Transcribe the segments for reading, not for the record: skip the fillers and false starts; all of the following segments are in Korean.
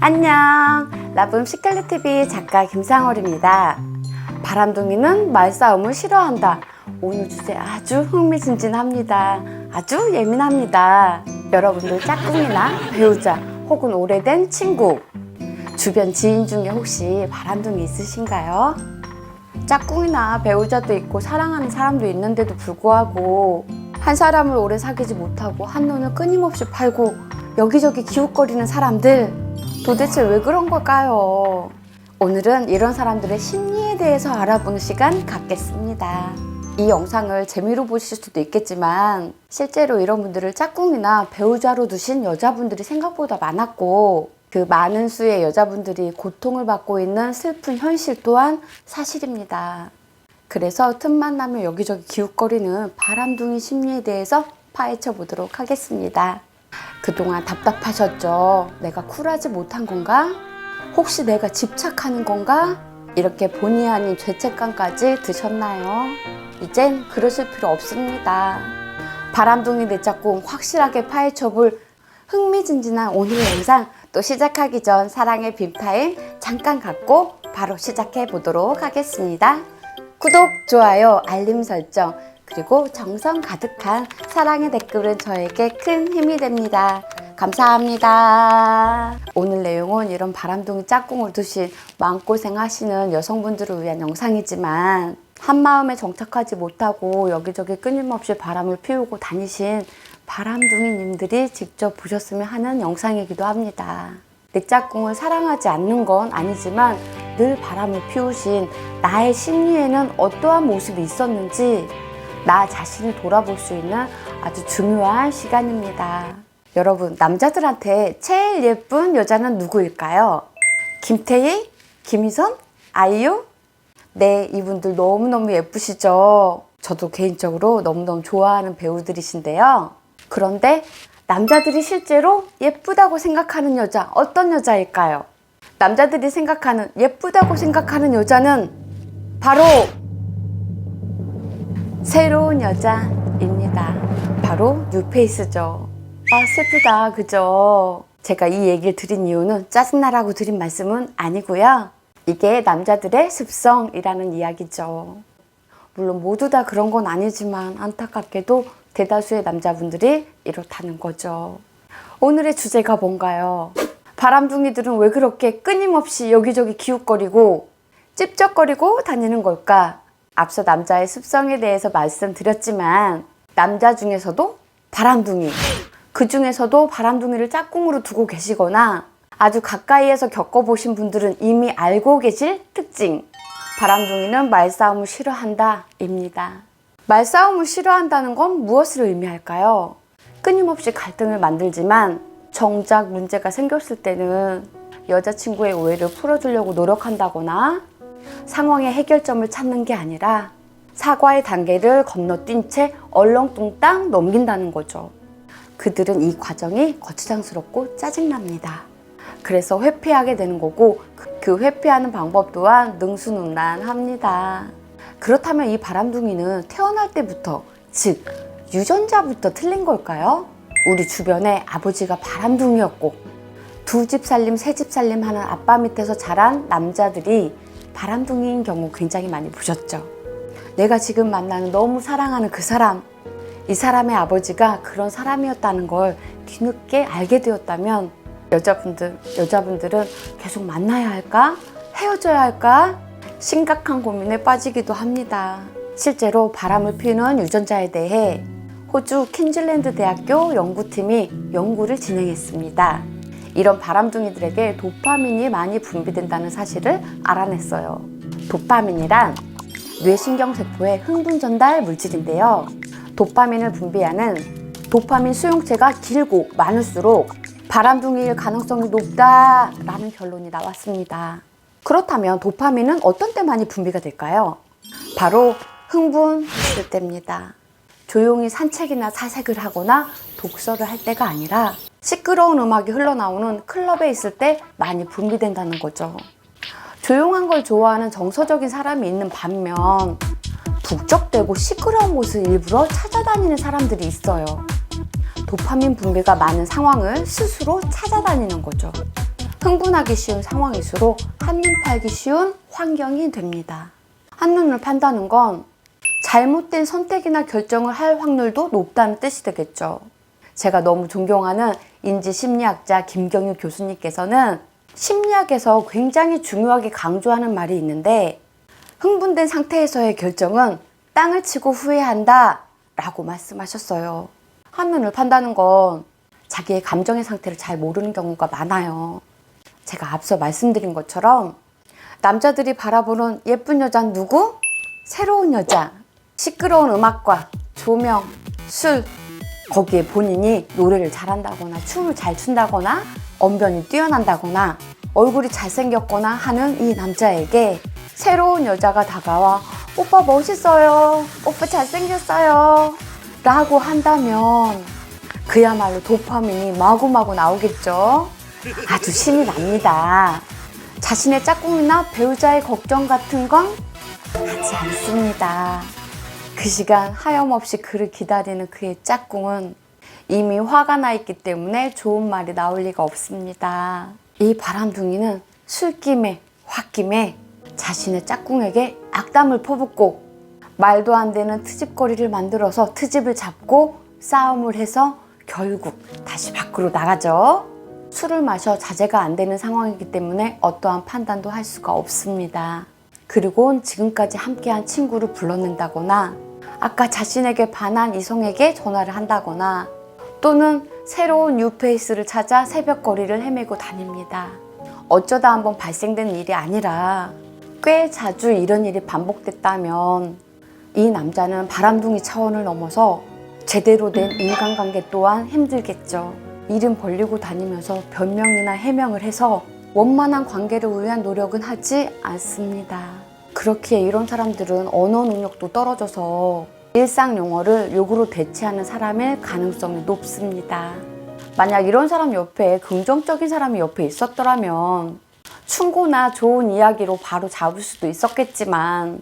안녕, 라붐 시클릿TV 작가 김상월입니다. 바람둥이는 말싸움을 싫어한다. 오늘 주제 아주 흥미진진합니다. 아주 예민합니다. 여러분들 짝꿍이나 배우자 혹은 오래된 친구, 주변 지인 중에 혹시 바람둥이 있으신가요? 짝꿍이나 배우자도 있고 사랑하는 사람도 있는데도 불구하고 한 사람을 오래 사귀지 못하고 한눈을 끊임없이 팔고 여기저기 기웃거리는 사람들, 도대체 왜 그런 걸까요? 오늘은 이런 사람들의 심리에 대해서 알아보는 시간 갖겠습니다. 이 영상을 재미로 보실 수도 있겠지만 실제로 이런 분들을 짝꿍이나 배우자로 두신 여자분들이 생각보다 많았고, 그 많은 수의 여자분들이 고통을 받고 있는 슬픈 현실 또한 사실입니다. 그래서 틈만 나면 여기저기 기웃거리는 바람둥이 심리에 대해서 파헤쳐 보도록 하겠습니다. 그동안 답답하셨죠? 내가 쿨하지 못한 건가? 혹시 내가 집착하는 건가? 이렇게 본의 아닌 죄책감까지 드셨나요? 이젠 그러실 필요 없습니다. 바람둥이 내 짝꿍 확실하게 파헤쳐볼 흥미진진한 오늘의 영상, 또 시작하기 전 사랑의 빔타임 잠깐 갖고 바로 시작해 보도록 하겠습니다. 구독, 좋아요, 알림 설정, 그리고 정성 가득한 사랑의 댓글은 저에게 큰 힘이 됩니다. 감사합니다. 오늘 내용은 이런 바람둥이 짝꿍을 두신 마음고생 하시는 여성분들을 위한 영상이지만, 한마음에 정착하지 못하고 여기저기 끊임없이 바람을 피우고 다니신 바람둥이님들이 직접 보셨으면 하는 영상이기도 합니다. 내 짝꿍을 사랑하지 않는 건 아니지만 늘 바람을 피우신 나의 심리에는 어떠한 모습이 있었는지 나 자신을 돌아볼 수 있는 아주 중요한 시간입니다. 여러분, 남자들한테 제일 예쁜 여자는 누구일까요? 김태희? 김희선? 아이유? 네, 이분들 너무너무 예쁘시죠? 저도 개인적으로 너무너무 좋아하는 배우들이신데요. 그런데 남자들이 실제로 예쁘다고 생각하는 여자, 어떤 여자일까요? 남자들이 생각하는 예쁘다고 생각하는 여자는 바로 새로운 여자입니다. 바로 뉴페이스죠. 아, 슬프다, 그죠? 제가 이 얘기를 드린 이유는 짜증나라고 드린 말씀은 아니고요. 이게 남자들의 습성이라는 이야기죠. 물론 모두 다 그런 건 아니지만 안타깝게도 대다수의 남자분들이 이렇다는 거죠. 오늘의 주제가 뭔가요? 바람둥이들은 왜 그렇게 끊임없이 여기저기 기웃거리고 찝쩍거리고 다니는 걸까? 앞서 남자의 습성에 대해서 말씀드렸지만 남자 중에서도 바람둥이, 그 중에서도 바람둥이를 짝꿍으로 두고 계시거나 아주 가까이에서 겪어보신 분들은 이미 알고 계실 특징, 바람둥이는 말싸움을 싫어한다 입니다. 말싸움을 싫어한다는 건 무엇을 의미할까요? 끊임없이 갈등을 만들지만 정작 문제가 생겼을 때는 여자친구의 오해를 풀어주려고 노력한다거나 상황의 해결점을 찾는 게 아니라 사과의 단계를 건너뛴 채 얼렁뚱땅 넘긴다는 거죠. 그들은 이 과정이 거추장스럽고 짜증납니다. 그래서 회피하게 되는 거고, 그 회피하는 방법 또한 능수능란합니다. 그렇다면 이 바람둥이는 태어날 때부터, 즉 유전자부터 틀린 걸까요? 우리 주변에 아버지가 바람둥이였고 두 집 살림, 세 집 살림 하는 아빠 밑에서 자란 남자들이 바람둥이인 경우 굉장히 많이 보셨죠. 내가 지금 만나는 너무 사랑하는 그 사람, 이 사람의 아버지가 그런 사람이었다는 걸 뒤늦게 알게 되었다면 여자분들은 계속 만나야 할까? 헤어져야 할까? 심각한 고민에 빠지기도 합니다. 실제로 바람을 피우는 유전자에 대해 호주 퀸즐랜드 대학교 연구팀이 연구를 진행했습니다. 이런 바람둥이들에게 도파민이 많이 분비된다는 사실을 알아냈어요. 도파민이란 뇌신경세포의 흥분 전달 물질인데요. 도파민을 분비하는 도파민 수용체가 길고 많을수록 바람둥이일 가능성이 높다라는 결론이 나왔습니다. 그렇다면 도파민은 어떤 때 많이 분비가 될까요? 바로 흥분했을 때입니다. 조용히 산책이나 사색을 하거나 독서를 할 때가 아니라 시끄러운 음악이 흘러나오는 클럽에 있을 때 많이 분비된다는 거죠. 조용한 걸 좋아하는 정서적인 사람이 있는 반면 북적대고 시끄러운 곳을 일부러 찾아다니는 사람들이 있어요. 도파민 분비가 많은 상황을 스스로 찾아다니는 거죠. 흥분하기 쉬운 상황일수록 한눈 팔기 쉬운 환경이 됩니다. 한눈을 판다는 건 잘못된 선택이나 결정을 할 확률도 높다는 뜻이 되겠죠. 제가 너무 존경하는 인지심리학자 김경유 교수님께서는 심리학에서 굉장히 중요하게 강조하는 말이 있는데, 흥분된 상태에서의 결정은 땅을 치고 후회한다 라고 말씀하셨어요. 한눈을 판다는 건 자기의 감정의 상태를 잘 모르는 경우가 많아요. 제가 앞서 말씀드린 것처럼 남자들이 바라보는 예쁜 여자는 누구? 새로운 여자. 시끄러운 음악과 조명, 술, 거기에 본인이 노래를 잘한다거나 춤을 잘 춘다거나 언변이 뛰어난다거나 얼굴이 잘생겼거나 하는 이 남자에게 새로운 여자가 다가와 오빠 멋있어요, 오빠 잘생겼어요 라고 한다면 그야말로 도파민이 마구마구 나오겠죠. 아주 신이 납니다. 자신의 짝꿍이나 배우자의 걱정 같은 건 하지 않습니다. 그 시간 하염없이 그를 기다리는 그의 짝꿍은 이미 화가 나 있기 때문에 좋은 말이 나올 리가 없습니다. 이 바람둥이는 술김에 홧김에 자신의 짝꿍에게 악담을 퍼붓고 말도 안 되는 트집거리를 만들어서 트집을 잡고 싸움을 해서 결국 다시 밖으로 나가죠. 술을 마셔 자제가 안 되는 상황이기 때문에 어떠한 판단도 할 수가 없습니다. 그리고 지금까지 함께한 친구를 불러낸다거나 아까 자신에게 반한 이성에게 전화를 한다거나 또는 새로운 뉴페이스를 찾아 새벽거리를 헤매고 다닙니다. 어쩌다 한번 발생된 일이 아니라 꽤 자주 이런 일이 반복됐다면 이 남자는 바람둥이 차원을 넘어서 제대로 된 인간관계 또한 힘들겠죠. 이름 벌리고 다니면서 변명이나 해명을 해서 원만한 관계를 위한 노력은 하지 않습니다. 그렇기에 이런 사람들은 언어 능력도 떨어져서 일상 용어를 욕으로 대체하는 사람일 가능성이 높습니다. 만약 이런 사람 옆에 긍정적인 사람이 옆에 있었더라면 충고나 좋은 이야기로 바로 잡을 수도 있었겠지만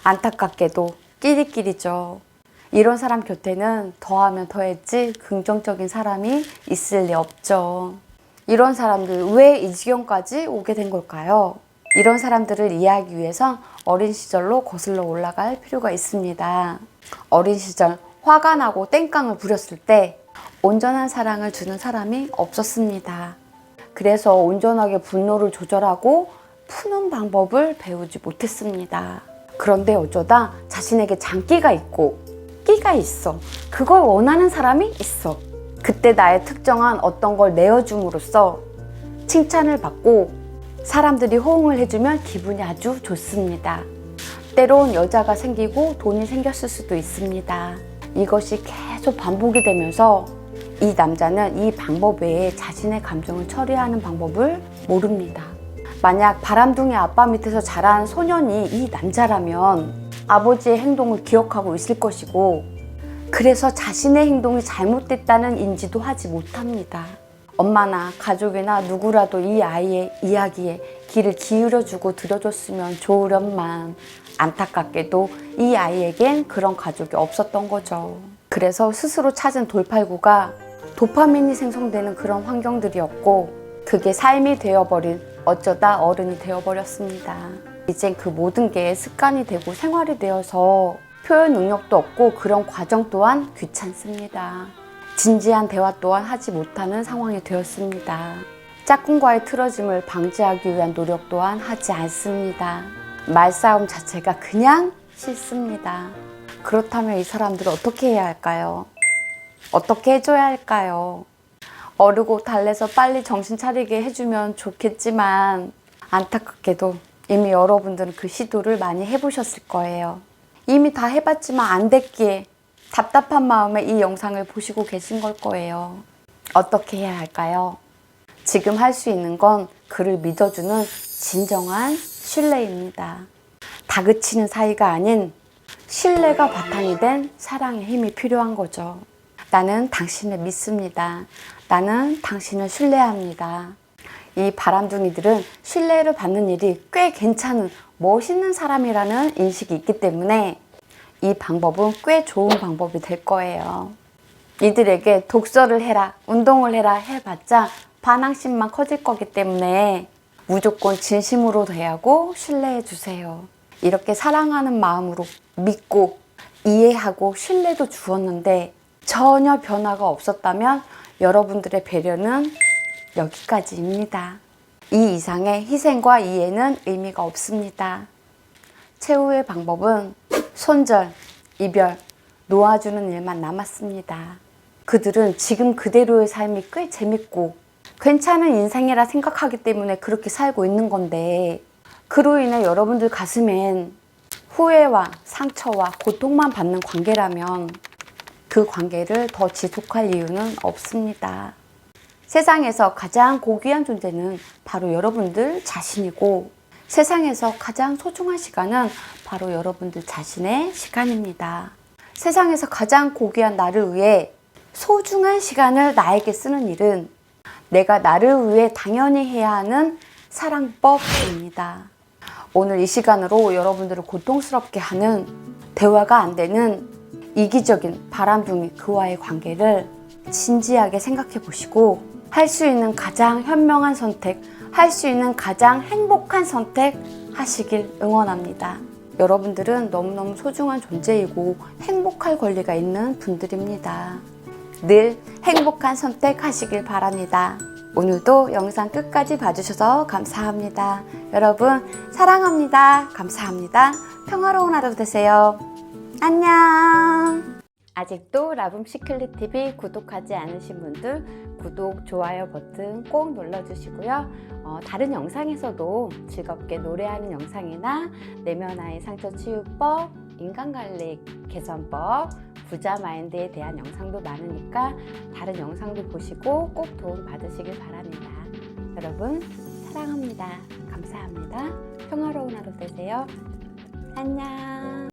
안타깝게도 끼리끼리죠. 이런 사람 곁에는 더하면 더했지 긍정적인 사람이 있을 리 없죠. 이런 사람들 왜 이 지경까지 오게 된 걸까요? 이런 사람들을 이해하기 위해선 어린 시절로 거슬러 올라갈 필요가 있습니다. 어린 시절 화가 나고 땡깡을 부렸을 때 온전한 사랑을 주는 사람이 없었습니다. 그래서 온전하게 분노를 조절하고 푸는 방법을 배우지 못했습니다. 그런데 어쩌다 자신에게 장기가 있고 끼가 있어. 그걸 원하는 사람이 있어. 그때 나의 특정한 어떤 걸 내어줌으로써 칭찬을 받고 사람들이 호응을 해주면 기분이 아주 좋습니다. 때론 여자가 생기고 돈이 생겼을 수도 있습니다. 이것이 계속 반복이 되면서 이 남자는 이 방법 외에 자신의 감정을 처리하는 방법을 모릅니다. 만약 바람둥이 아빠 밑에서 자란 소년이 이 남자라면 아버지의 행동을 기억하고 있을 것이고, 그래서 자신의 행동이 잘못됐다는 인지도 하지 못합니다. 엄마나 가족이나 누구라도 이 아이의 이야기에 귀를 기울여주고 들어줬으면 좋으련만 안타깝게도 이 아이에겐 그런 가족이 없었던 거죠. 그래서 스스로 찾은 돌팔구가 도파민이 생성되는 그런 환경들이었고, 그게 삶이 되어버린 어쩌다 어른이 되어버렸습니다. 이젠 그 모든 게 습관이 되고 생활이 되어서 표현 능력도 없고 그런 과정 또한 귀찮습니다. 진지한 대화 또한 하지 못하는 상황이 되었습니다. 짝꿍과의 틀어짐을 방지하기 위한 노력 또한 하지 않습니다. 말싸움 자체가 그냥 싫습니다. 그렇다면 이 사람들은 어떻게 해야 할까요? 어떻게 해줘야 할까요? 어르고 달래서 빨리 정신 차리게 해주면 좋겠지만 안타깝게도 이미 여러분들은 그 시도를 많이 해보셨을 거예요. 이미 다 해봤지만 안 됐기에 답답한 마음에 이 영상을 보시고 계신 걸 거예요. 어떻게 해야 할까요? 지금 할 수 있는 건 그를 믿어주는 진정한 신뢰입니다. 다그치는 사이가 아닌 신뢰가 바탕이 된 사랑의 힘이 필요한 거죠. 나는 당신을 믿습니다. 나는 당신을 신뢰합니다. 이 바람둥이들은 신뢰를 받는 일이 꽤 괜찮은 멋있는 사람이라는 인식이 있기 때문에 이 방법은 꽤 좋은 방법이 될 거예요. 이들에게 독서를 해라, 운동을 해라 해봤자 반항심만 커질 거기 때문에 무조건 진심으로 대하고 신뢰해 주세요. 이렇게 사랑하는 마음으로 믿고 이해하고 신뢰도 주었는데 전혀 변화가 없었다면 여러분들의 배려는 여기까지입니다. 이 이상의 희생과 이해는 의미가 없습니다. 최후의 방법은 손절, 이별, 놓아주는 일만 남았습니다. 그들은 지금 그대로의 삶이 꽤 재밌고 괜찮은 인생이라 생각하기 때문에 그렇게 살고 있는 건데, 그로 인해 여러분들 가슴엔 후회와 상처와 고통만 받는 관계라면 그 관계를 더 지속할 이유는 없습니다. 세상에서 가장 고귀한 존재는 바로 여러분들 자신이고, 세상에서 가장 소중한 시간은 바로 여러분들 자신의 시간입니다. 세상에서 가장 고귀한 나를 위해 소중한 시간을 나에게 쓰는 일은 내가 나를 위해 당연히 해야 하는 사랑법입니다. 오늘 이 시간으로 여러분들을 고통스럽게 하는, 대화가 안 되는 이기적인 바람둥이 그와의 관계를 진지하게 생각해 보시고 할 수 있는 가장 현명한 선택, 할 수 있는 가장 행복한 선택 하시길 응원합니다. 여러분들은 너무너무 소중한 존재이고 행복할 권리가 있는 분들입니다. 늘 행복한 선택 하시길 바랍니다. 오늘도 영상 끝까지 봐주셔서 감사합니다. 여러분 사랑합니다. 감사합니다. 평화로운 하루 되세요. 안녕. 아직도 라붐시클릿TV 구독하지 않으신 분들 구독, 좋아요 버튼 꼭 눌러주시고요. 다른 영상에서도 즐겁게 노래하는 영상이나 내면화의 상처 치유법, 인간관리 개선법, 부자 마인드에 대한 영상도 많으니까 다른 영상도 보시고 꼭 도움 받으시길 바랍니다. 여러분 사랑합니다. 감사합니다. 평화로운 하루 되세요. 안녕.